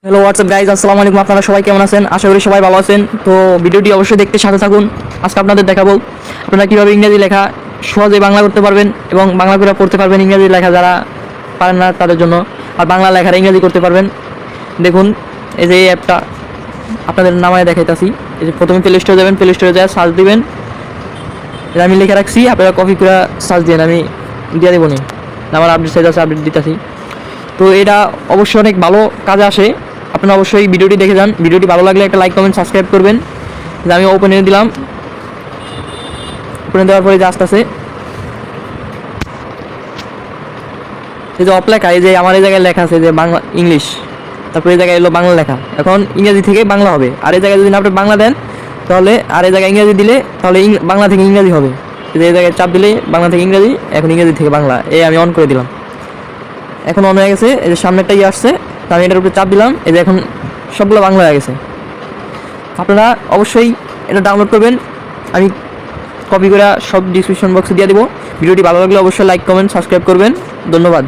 Hello WhatsApp guys, আসসালামু আলাইকুম। আপনারা সবাই কেমন আছেন? আশা করি সবাই ভালো আছেন। তো ভিডিওটি অবশ্যই দেখতে সাথে থাকুন। আজকে আপনাদের দেখাবো আপনারা কীভাবে ইংরেজি লেখা সহজে বাংলা করতে পারবেন এবং বাংলা করে পড়তে পারবেন। ইংরেজি লেখা যারা পারেন না তাদের জন্য, আর বাংলা লেখার ইংরেজি করতে পারবেন। দেখুন, এই যে এই অ্যাপটা আপনাদের নামায় দেখাইতেছি। এই যে প্রথমে প্লে স্টোরে যাবেন, প্লে স্টোরে যায় সার্চ দিবেন। এটা আমি লিখে রাখছি, আপনারা কপি করে সার্চ দিন, আমি দিয়ে দেবো নি। আমার আপডেট সাইজ আছে, আপডেট দিতেছি। তো এটা অবশ্যই অনেক ভালো কাজে আসে। আপনারা অবশ্যই ভিডিওটি দেখে যান। ভিডিওটি ভালো লাগলে একটা লাইক কমেন্ট সাবস্ক্রাইব করবেন। যে আমি ওপেনে দিলাম, ওপেনে দেওয়ার পরে যে আসতেছে এই যে অফ লেখা, এই যে আমার এই জায়গায় লেখা আছে যে বাংলা ইংলিশ, তারপরে এই জায়গায় এলো বাংলা লেখা। এখন ইংরেজি থেকে বাংলা হবে। আর এই জায়গায় যদি আপনি বাংলা দেন তাহলে, আর এই জায়গায় ইংরেজি দিলে তাহলে বাংলা থেকে ইংরেজি হবে। এই জায়গায় চাপ দিলে বাংলা থেকে ইংরেজি, এখন ইংরেজি থেকে বাংলা। এই আমি অন করে দিলাম, এখন অন হয়ে গেছে। এই যে সামনেরটা আসছে, তো আমি এটার উপরে চাপ দিলাম। এই যে এখন সবগুলো বাংলা হয়ে গেছে। আপনারা অবশ্যই এটা ডাউনলোড করবেন। আমি কপি করে সব ডিসক্রিপশন বক্সে দিয়ে দেবো। ভিডিওটি ভালো লাগলে অবশ্যই লাইক কমেন্ট সাবস্ক্রাইব করবেন। ধন্যবাদ।